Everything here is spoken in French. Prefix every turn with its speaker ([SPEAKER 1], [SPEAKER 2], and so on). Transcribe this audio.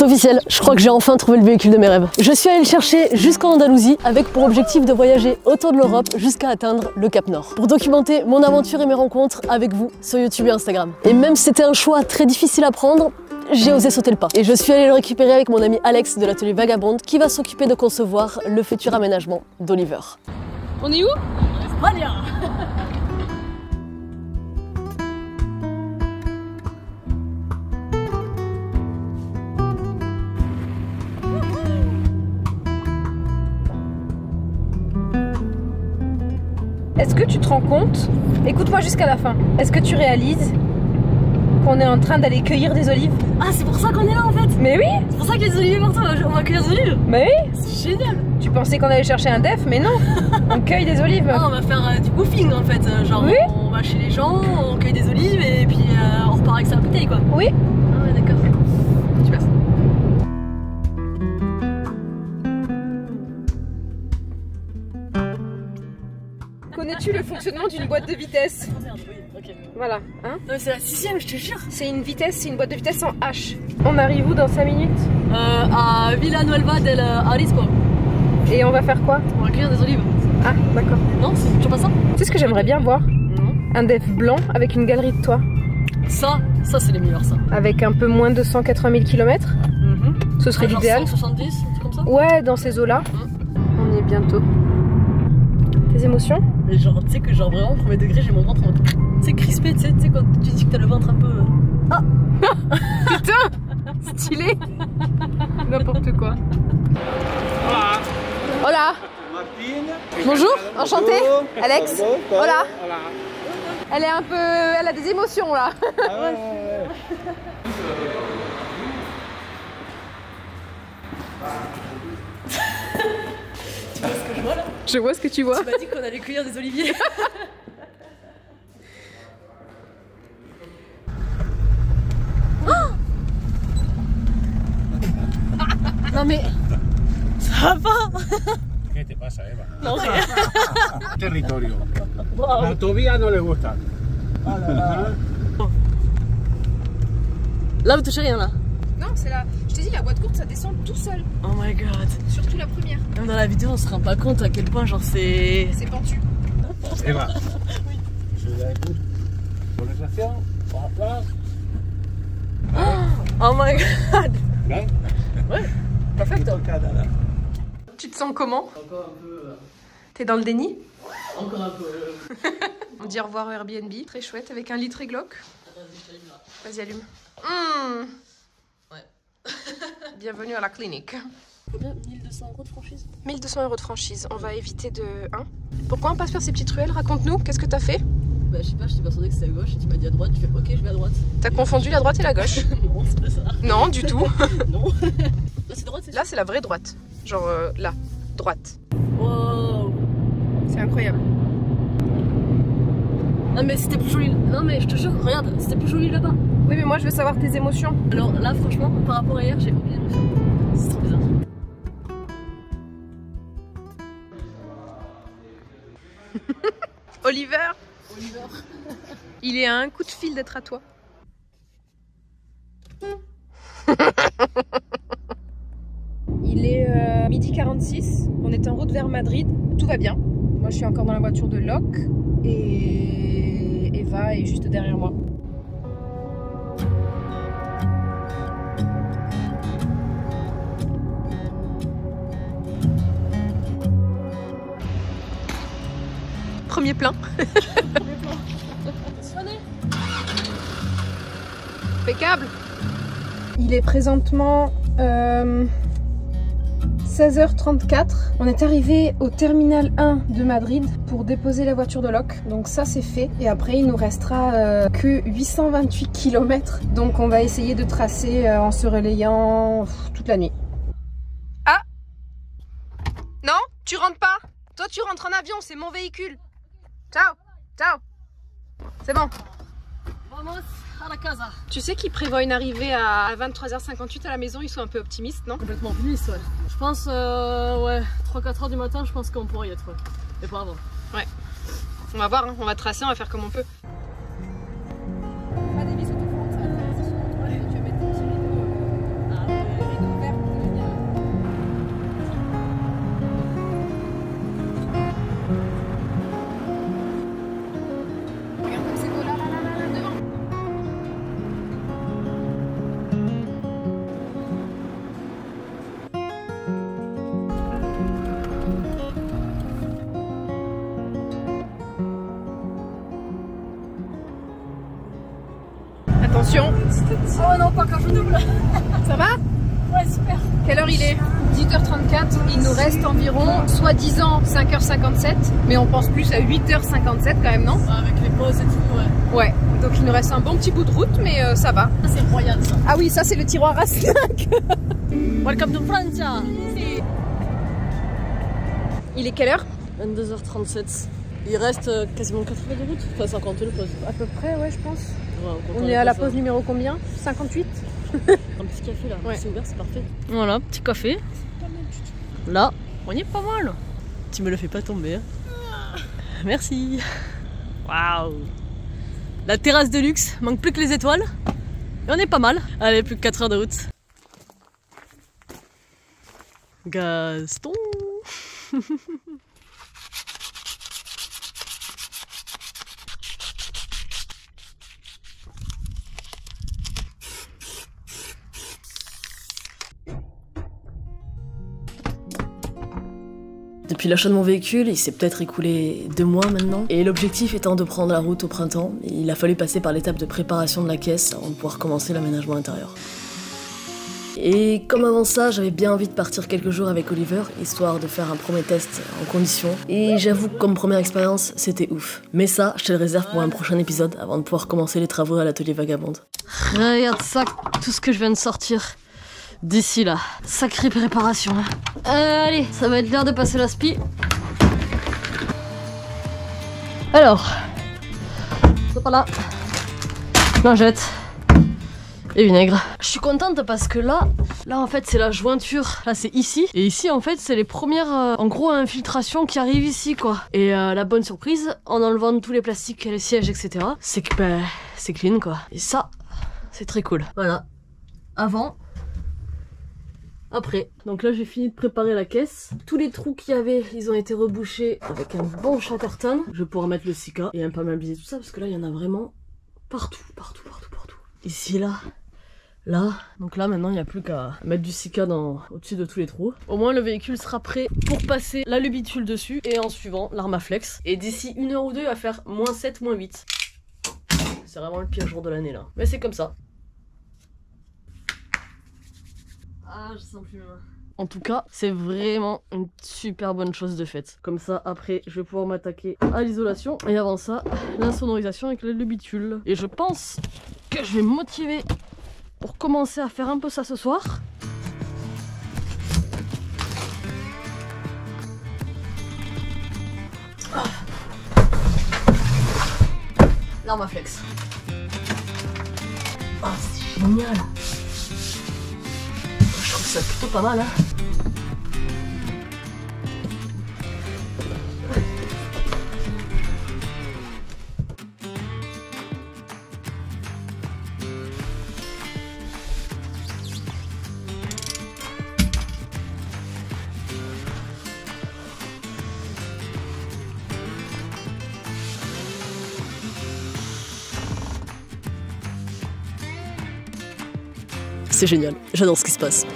[SPEAKER 1] C'est officiel, je crois que j'ai enfin trouvé le véhicule de mes rêves. Je suis allée le chercher jusqu'en Andalousie avec pour objectif de voyager autour de l'Europe jusqu'à atteindre le Cap Nord. Pour documenter mon aventure et mes rencontres avec vous sur YouTube et Instagram. Et même si c'était un choix très difficile à prendre, j'ai osé sauter le pas. Et je suis allée le récupérer avec mon ami Alex de l'atelier Vagabonde qui va s'occuper de concevoir le futur aménagement d'Oliver. On est où? Australia.
[SPEAKER 2] Est-ce que tu te rends compte, écoute-moi jusqu'à la fin, est-ce que tu réalises qu'on est en train d'aller cueillir des olives?
[SPEAKER 1] Ah, c'est pour ça qu'on est là en fait.
[SPEAKER 2] Mais oui.
[SPEAKER 1] C'est pour ça qu'il y a des oliviers partout, on va cueillir des olives.
[SPEAKER 2] Mais oui.
[SPEAKER 1] C'est génial.
[SPEAKER 2] Tu pensais qu'on allait chercher un def, mais non. On cueille des olives.
[SPEAKER 1] Ah, on va faire du woofing en fait, genre
[SPEAKER 2] oui.
[SPEAKER 1] On va chez les gens, on cueille des olives et puis on repart avec sa bouteille quoi.
[SPEAKER 2] Oui.
[SPEAKER 1] Ah ouais d'accord. Tu passes.
[SPEAKER 2] Connais-tu le fonctionnement d'une boîte de vitesse?
[SPEAKER 1] Oh merde, oui, ok.
[SPEAKER 2] Voilà, hein?
[SPEAKER 1] Non mais c'est la 6ème, je te jure.
[SPEAKER 2] C'est une vitesse, c'est une boîte de vitesse en H. On arrive où dans 5 minutes?
[SPEAKER 1] À Villanueva del Arispo.
[SPEAKER 2] Et on va faire quoi?
[SPEAKER 1] On va cueillir des olives.
[SPEAKER 2] Ah, d'accord.
[SPEAKER 1] Non, c'est toujours pas ça?
[SPEAKER 2] Tu sais ce que j'aimerais bien voir?
[SPEAKER 1] Non.
[SPEAKER 2] Un def blanc avec une galerie de toit.
[SPEAKER 1] Ça c'est les meilleurs ça.
[SPEAKER 2] Avec un peu moins de 180 000 km. Ce serait l'idéal.
[SPEAKER 1] 170, un truc comme ça?
[SPEAKER 2] Ouais, dans ces eaux-là. On y est bientôt. Tes émotions?
[SPEAKER 1] Mais genre, tu sais que genre vraiment, premier degré, j'ai mon ventre en mode, tu sais, crispé, tu sais quand tu dis que t'as le ventre un peu... Ah.
[SPEAKER 2] Putain. Stylé. N'importe quoi. Hola. Bonjour, enchantée. Alex. Hola. Elle est un peu... Elle a des émotions là.
[SPEAKER 1] Tu vois ce que je vois là?
[SPEAKER 2] Je vois ce que tu vois.
[SPEAKER 1] Tu m'as dit qu'on allait cueillir des oliviers. Non mais... Ça va pas.
[SPEAKER 3] ¿Qué te pasa, Eva?
[SPEAKER 1] Non rien.
[SPEAKER 3] Territorio.
[SPEAKER 1] Wow.
[SPEAKER 3] La autovía no le gusta.
[SPEAKER 1] Là vous touchez rien là?
[SPEAKER 2] Non, c'est là. Je t'ai dit, la boîte courte, ça descend tout seul.
[SPEAKER 1] Oh my god.
[SPEAKER 2] Surtout la première.
[SPEAKER 1] Même dans la vidéo, on se rend pas compte à quel point genre c'est...
[SPEAKER 2] C'est pentu.
[SPEAKER 3] Eva. Oui. Je la écoute. Conversation. On place.
[SPEAKER 1] Oh my god.
[SPEAKER 3] Bien.
[SPEAKER 1] Ouais. Perfecto.
[SPEAKER 2] Tu te sens comment?
[SPEAKER 1] Encore un peu...
[SPEAKER 2] T'es dans le déni?
[SPEAKER 1] Encore un peu...
[SPEAKER 2] On dit au revoir au Airbnb. Très chouette, avec un lit très glauque. Vas-y, allume.
[SPEAKER 1] Ouais.
[SPEAKER 2] Bienvenue à la clinique.
[SPEAKER 1] Combien? 1200 € de franchise?
[SPEAKER 2] 1200 € de franchise. On va éviter de... Hein? Pourquoi on passe par ces petites ruelles? Raconte-nous, qu'est-ce que t'as fait?
[SPEAKER 1] Bah je sais pas, j'étais persuadée que c'était à gauche et tu m'as dit à droite, tu fais ok je vais à droite.
[SPEAKER 2] T'as confondu la droite et la gauche?
[SPEAKER 1] Non c'est pas ça.
[SPEAKER 2] Non, du tout.
[SPEAKER 1] Non. Là c'est droite c'est...
[SPEAKER 2] Là, c'est la vraie droite. Genre là, droite.
[SPEAKER 1] Wow.
[SPEAKER 2] C'est incroyable.
[SPEAKER 1] Non mais c'était plus joli. Non mais je te jure, regarde, c'était plus joli là-bas.
[SPEAKER 2] Oui, mais moi, je veux savoir tes émotions.
[SPEAKER 1] Alors là franchement, par rapport à hier, j'ai aucune émotion. C'est trop bizarre.
[SPEAKER 2] Oliver. Il est à un coup de fil d'être à toi. Il est 12h46. On est en route vers Madrid. Tout va bien. Moi, je suis encore dans la voiture de Locke. Et Eva est juste derrière moi. Premier plein. Impeccable. Il est présentement 16h34. On est arrivé au terminal 1 de Madrid pour déposer la voiture de Locke. Donc ça c'est fait. Et après il nous restera que 828 km. Donc on va essayer de tracer en se relayant toute la nuit. Ah! Non, tu rentres pas. Toi tu rentres en avion, c'est mon véhicule. Ciao, ciao. C'est bon.
[SPEAKER 1] Vamos à la casa.
[SPEAKER 2] Tu sais qu'ils prévoient une arrivée à 23h58 à la maison, ils sont un peu optimistes, non?
[SPEAKER 1] Complètement optimiste, ouais. Je pense, ouais, 3-4 heures du matin, je pense qu'on pourrait y être, ouais. Mais pas avant.
[SPEAKER 2] Ouais. On va voir, hein. On va tracer, on va faire comme on peut. Attention.
[SPEAKER 1] Oh non, pas encore, je double.
[SPEAKER 2] Ça va?
[SPEAKER 1] Ouais, super.
[SPEAKER 2] Quelle heure il est? 18h34, il nous reste environ, soi-disant 5h57, mais on pense plus à 8h57 quand même, non?
[SPEAKER 1] Avec les pauses et tout, ouais.
[SPEAKER 2] Ouais, donc il nous reste un bon petit bout de route, mais ça va.
[SPEAKER 1] Ça, c'est royal, ça.
[SPEAKER 2] Ah oui, ça c'est le tiroir à snack.
[SPEAKER 1] Welcome to France.
[SPEAKER 2] Il est quelle heure?
[SPEAKER 1] 22h37. Il reste quasiment 4 heures de route. Enfin, 50 le pause.
[SPEAKER 2] À peu près, ouais, je pense.
[SPEAKER 1] Ouais,
[SPEAKER 2] On est à la pause numéro combien? 58?
[SPEAKER 1] Un petit café là,
[SPEAKER 2] ouais.
[SPEAKER 1] C'est ouvert, c'est parfait. Voilà, petit café. Là, on y est pas mal. Tu me le fais pas tomber. Hein. Merci. Waouh. La terrasse de luxe, manque plus que les étoiles. Et on est pas mal. Allez, plus que 4 heures de route. Gaston. Depuis l'achat de mon véhicule, il s'est peut-être écoulé 2 mois maintenant, et l'objectif étant de prendre la route au printemps, il a fallu passer par l'étape de préparation de la caisse avant de pouvoir commencer l'aménagement intérieur. Et comme avant ça, j'avais bien envie de partir quelques jours avec Oliver, histoire de faire un premier test en conditions, et j'avoue que comme première expérience, c'était ouf. Mais ça, je te le réserve pour un prochain épisode, avant de pouvoir commencer les travaux à l'atelier Vagabonde. Regarde ça, tout ce que je viens de sortir. D'ici là, sacrée préparation. Allez, ça va être l'heure de passer l'aspi. Alors, c'est par là. Lingette et vinaigre. Je suis contente parce que là en fait c'est la jointure. Là c'est ici. Et ici en fait c'est les premières en gros infiltrations qui arrivent ici quoi. Et la bonne surprise, en enlevant tous les plastiques, les sièges, etc. c'est que ben, c'est clean quoi. Et ça, c'est très cool. Voilà. Avant. Après, donc là j'ai fini de préparer la caisse. Tous les trous qu'il y avait, ils ont été rebouchés avec un bon Chatterton. Je vais pouvoir mettre le Sika et imperméabiliser tout ça parce que là il y en a vraiment partout. Ici, là. Donc là maintenant il n'y a plus qu'à mettre du Sika au-dessus de tous les trous. Au moins le véhicule sera prêt pour passer la lubitule dessus et en suivant l'Armaflex. Et d'ici 1 heure ou 2 il va faire -7, -8. C'est vraiment le pire jour de l'année là. Mais c'est comme ça. Ah, je sens plus mes mains. En tout cas, c'est vraiment une super bonne chose de faite. Comme ça, après, je vais pouvoir m'attaquer à l'isolation. Et avant ça, l'insonorisation avec le bitule. Et je pense que je vais me motiver pour commencer à faire un peu ça ce soir. L'Armaflex. Oh, c'est génial! Je trouve ça plutôt pas mal, hein. C'est génial, j'adore ce qui se passe.